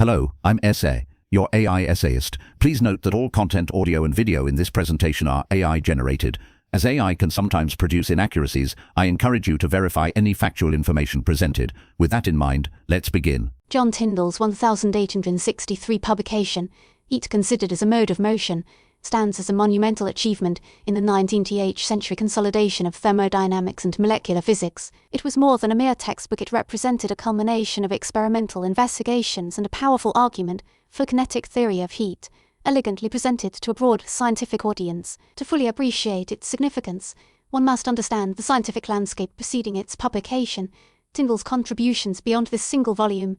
Hello, I'm Essay, your AI essayist. Please note that all content, audio and video in this presentation are AI generated. As AI can sometimes produce inaccuracies, I encourage you to verify any factual information presented. With that in mind, let's begin. John Tyndall's 1863 publication, Heat Considered as a Mode of Motion, stands as a monumental achievement in the 19th century consolidation of thermodynamics and molecular physics. It was more than a mere textbook. It represented a culmination of experimental investigations and a powerful argument for kinetic theory of heat, elegantly presented to a broad scientific audience. To fully appreciate its significance, one must understand the scientific landscape preceding its publication, Tyndall's contributions beyond this single volume,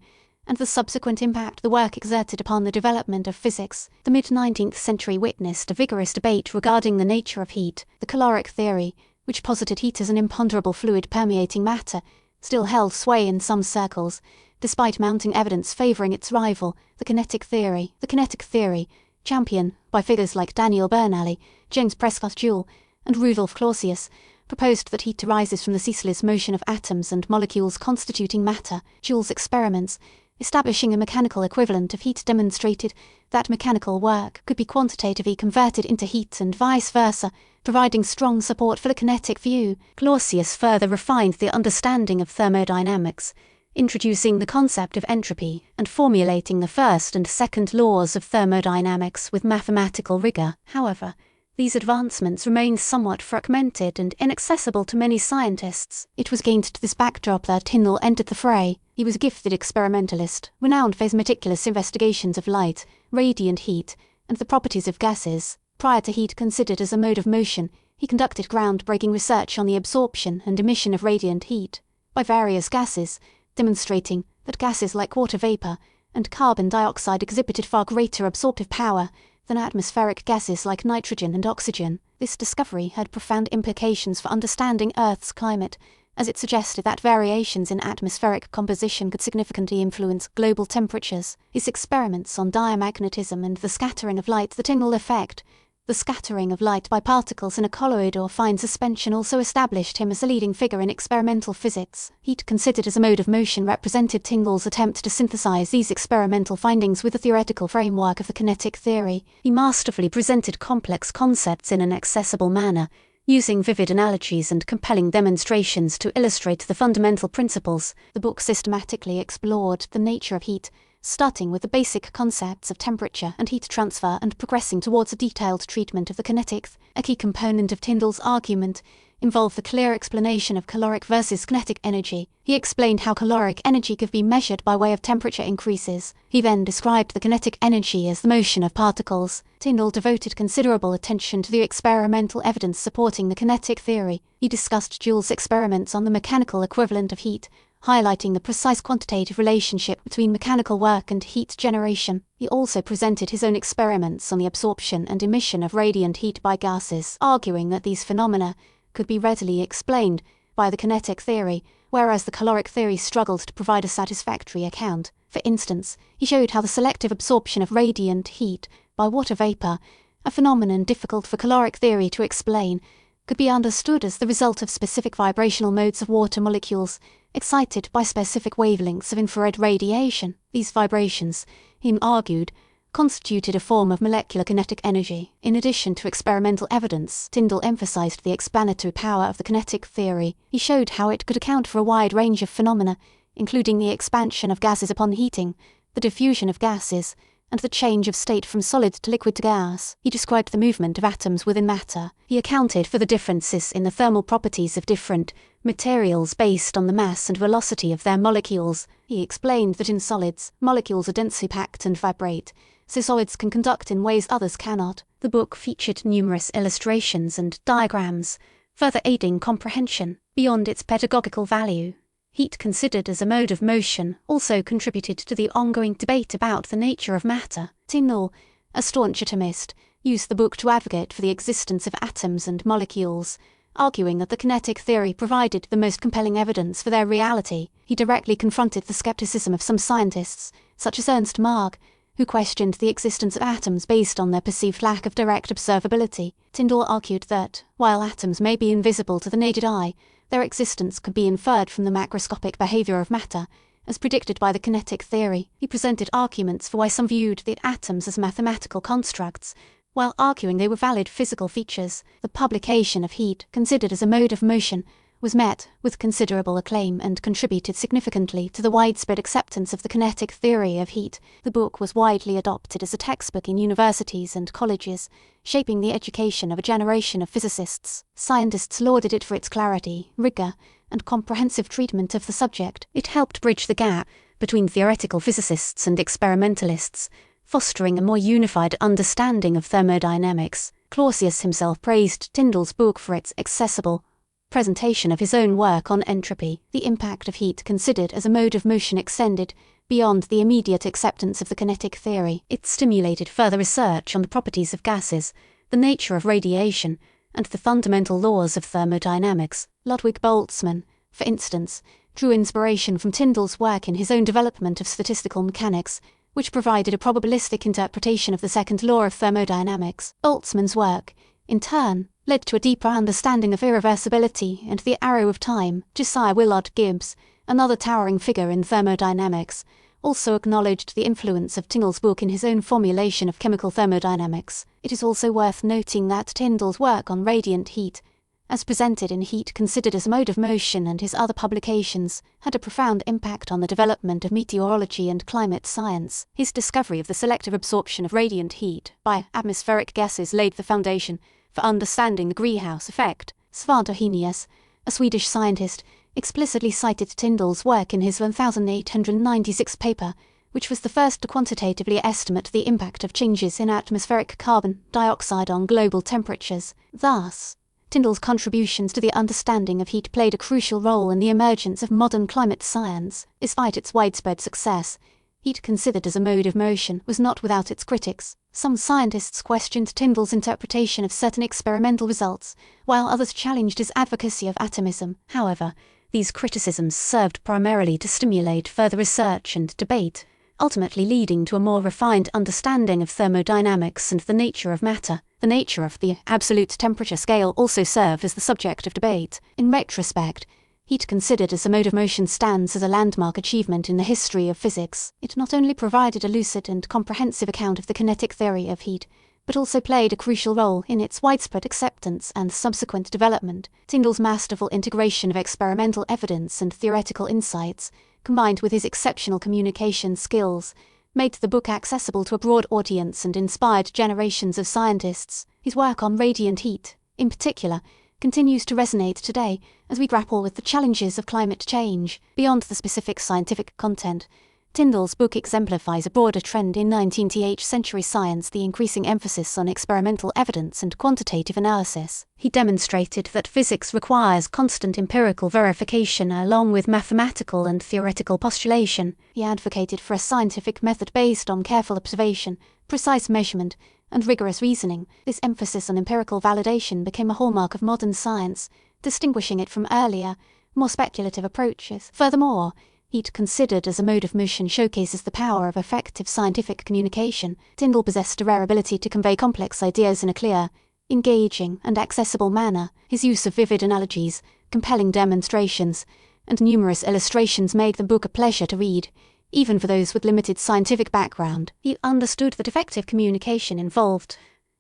and the subsequent impact the work exerted upon the development of physics. The mid-19th century witnessed a vigorous debate regarding the nature of heat. The caloric theory, which posited heat as an imponderable fluid permeating matter, still held sway in some circles, despite mounting evidence favoring its rival, the kinetic theory. The kinetic theory, championed by figures like Daniel Bernoulli, James Prescott Joule, and Rudolf Clausius, proposed that heat arises from the ceaseless motion of atoms and molecules constituting matter. Joule's experiments, establishing a mechanical equivalent of heat, demonstrated that mechanical work could be quantitatively converted into heat and vice versa, providing strong support for the kinetic view. Clausius further refined the understanding of thermodynamics, introducing the concept of entropy and formulating the first and second laws of thermodynamics with mathematical rigor. However, these advancements remained somewhat fragmented and inaccessible to many scientists. It was against this backdrop that Tyndall entered the fray. He was a gifted experimentalist, renowned for his meticulous investigations of light, radiant heat, and the properties of gases. Prior to Heat Considered as a Mode of Motion, he conducted groundbreaking research on the absorption and emission of radiant heat by various gases, demonstrating that gases like water vapor and carbon dioxide exhibited far greater absorptive power than atmospheric gases like nitrogen and oxygen. This discovery had profound implications for understanding Earth's climate, as it suggested that variations in atmospheric composition could significantly influence global temperatures. His experiments on diamagnetism and the scattering of light, the Tyndall effect, the scattering of light by particles in a colloid or fine suspension, also established him as a leading figure in experimental physics. Heat Considered as a Mode of Motion represented Tyndall's attempt to synthesize these experimental findings with the theoretical framework of the kinetic theory. He masterfully presented complex concepts in an accessible manner, using vivid analogies and compelling demonstrations to illustrate the fundamental principles. The book systematically explored the nature of heat, starting with the basic concepts of temperature and heat transfer and progressing towards a detailed treatment of the kinetics. A key component of Tyndall's argument involved the clear explanation of caloric versus kinetic energy. He explained how caloric energy could be measured by way of temperature increases. He then described the kinetic energy as the motion of particles. Tyndall devoted considerable attention to the experimental evidence supporting the kinetic theory. He discussed Joule's experiments on the mechanical equivalent of heat, highlighting the precise quantitative relationship between mechanical work and heat generation. He also presented his own experiments on the absorption and emission of radiant heat by gases, arguing that these phenomena could be readily explained by the kinetic theory, whereas the caloric theory struggled to provide a satisfactory account. For instance, he showed how the selective absorption of radiant heat by water vapor, a phenomenon difficult for caloric theory to explain, could be understood as the result of specific vibrational modes of water molecules excited by specific wavelengths of infrared radiation. These vibrations, he argued, constituted a form of molecular kinetic energy. In addition to experimental evidence, Tyndall emphasized the explanatory power of the kinetic theory. He showed how it could account for a wide range of phenomena, including the expansion of gases upon heating, the diffusion of gases, and the change of state from solid to liquid to gas. He described the movement of atoms within matter. He accounted for the differences in the thermal properties of different materials based on the mass and velocity of their molecules. He explained that in solids, molecules are densely packed and vibrate, so solids can conduct in ways others cannot. The book featured numerous illustrations and diagrams, further aiding comprehension. Beyond its pedagogical value, Heat Considered as a Mode of Motion also contributed to the ongoing debate about the nature of matter. Tyndall, a staunch atomist, used the book to advocate for the existence of atoms and molecules, arguing that the kinetic theory provided the most compelling evidence for their reality. He directly confronted the skepticism of some scientists, such as Ernst Mach, who questioned the existence of atoms based on their perceived lack of direct observability. Tyndall argued that, while atoms may be invisible to the naked eye, their existence could be inferred from the macroscopic behavior of matter, as predicted by the kinetic theory. He presented arguments for why some viewed the atoms as mathematical constructs, while arguing they were valid physical features. The publication of Heat, considered as a mode of motion, was met with considerable acclaim and contributed significantly to the widespread acceptance of the kinetic theory of heat. The book was widely adopted as a textbook in universities and colleges, shaping the education of a generation of physicists. Scientists lauded it for its clarity, rigor, and comprehensive treatment of the subject. It helped bridge the gap between theoretical physicists and experimentalists, fostering a more unified understanding of thermodynamics. Clausius himself praised Tyndall's book for its accessible presentation of his own work on entropy. The impact of heat considered as a mode of motion extended beyond the immediate acceptance of the kinetic theory. It stimulated further research on the properties of gases, the nature of radiation, and the fundamental laws of thermodynamics. Ludwig Boltzmann, for instance, drew inspiration from Tyndall's work in his own development of statistical mechanics, which provided a probabilistic interpretation of the second law of thermodynamics. Boltzmann's work, in turn, led to a deeper understanding of irreversibility and the arrow of time. Josiah Willard Gibbs, another towering figure in thermodynamics, also acknowledged the influence of Tyndall's book in his own formulation of chemical thermodynamics. It is also worth noting that Tyndall's work on radiant heat, as presented in Heat Considered as a Mode of Motion and his other publications, had a profound impact on the development of meteorology and climate science. His discovery of the selective absorption of radiant heat by atmospheric gases laid the foundation for understanding the greenhouse effect. Svante Arrhenius, a Swedish scientist, explicitly cited Tyndall's work in his 1896 paper, which was the first to quantitatively estimate the impact of changes in atmospheric carbon dioxide on global temperatures. Thus, Tyndall's contributions to the understanding of heat played a crucial role in the emergence of modern climate science. Despite its widespread success, Heat Considered as a Mode of Motion was not without its critics. Some scientists questioned Tyndall's interpretation of certain experimental results, while others challenged his advocacy of atomism. However, these criticisms served primarily to stimulate further research and debate, ultimately leading to a more refined understanding of thermodynamics and the nature of matter. The nature of the absolute temperature scale also served as the subject of debate. In retrospect, Heat Considered as a Mode of Motion stands as a landmark achievement in the history of physics. It not only provided a lucid and comprehensive account of the kinetic theory of heat, but also played a crucial role in its widespread acceptance and subsequent development. Tyndall's masterful integration of experimental evidence and theoretical insights, combined with his exceptional communication skills, made the book accessible to a broad audience and inspired generations of scientists. His work on radiant heat, in particular, continues to resonate today as we grapple with the challenges of climate change. Beyond the specific scientific content, Tyndall's book exemplifies a broader trend in 19th century science: the increasing emphasis on experimental evidence and quantitative analysis. He demonstrated that physics requires constant empirical verification along with mathematical and theoretical postulation. He advocated for a scientific method based on careful observation, precise measurement, and rigorous reasoning. This emphasis on empirical validation became a hallmark of modern science, distinguishing it from earlier, more speculative approaches. Furthermore, Heat Considered as a Mode of Motion showcases the power of effective scientific communication. Tyndall possessed a rare ability to convey complex ideas in a clear, engaging, and accessible manner. His use of vivid analogies, compelling demonstrations, and numerous illustrations made the book a pleasure to read, even for those with limited scientific background. He understood that effective communication involved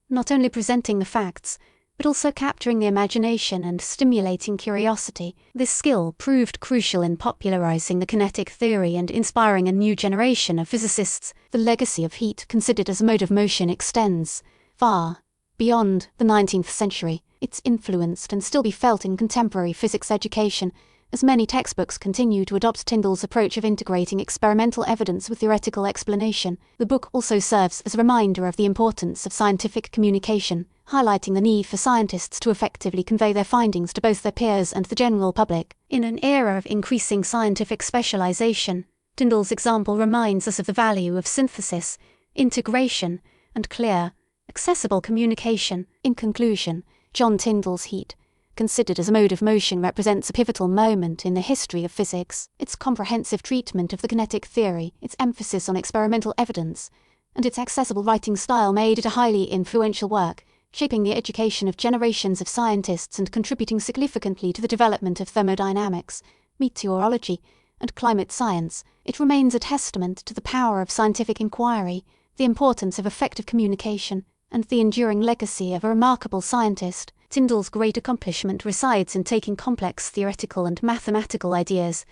not only presenting the facts, but also capturing the imagination and stimulating curiosity. This skill proved crucial in popularizing the kinetic theory and inspiring a new generation of physicists. The legacy of Heat Considered as a Mode of Motion extends far beyond the 19th century. It's influenced and still be felt in contemporary physics education, as many textbooks continue to adopt Tyndall's approach of integrating experimental evidence with theoretical explanation. The book also serves as a reminder of the importance of scientific communication, highlighting the need for scientists to effectively convey their findings to both their peers and the general public. In an era of increasing scientific specialization, Tyndall's example reminds us of the value of synthesis, integration, and clear, accessible communication. In conclusion, John Tyndall's Heat Considered as a Mode of Motion represents a pivotal moment in the history of physics. Its comprehensive treatment of the kinetic theory, its emphasis on experimental evidence, and its accessible writing style made it a highly influential work, shaping the education of generations of scientists and contributing significantly to the development of thermodynamics, meteorology, and climate science. It remains a testament to the power of scientific inquiry, the importance of effective communication, and the enduring legacy of a remarkable scientist. Tyndall's great accomplishment resides in taking complex theoretical and mathematical ideas,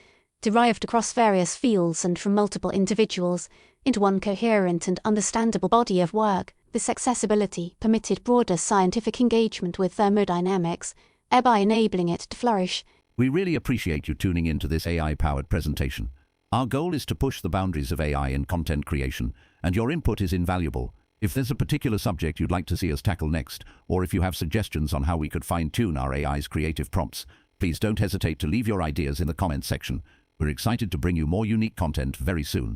derived across various fields and from multiple individuals, into one coherent and understandable body of work. This accessibility permitted broader scientific engagement with thermodynamics, thereby enabling it to flourish. We really appreciate you tuning in to this AI-powered presentation. Our goal is to push the boundaries of AI in content creation, and your input is invaluable. If there's a particular subject you'd like to see us tackle next, or if you have suggestions on how we could fine-tune our AI's creative prompts, please don't hesitate to leave your ideas in the comments section. We're excited to bring you more unique content very soon.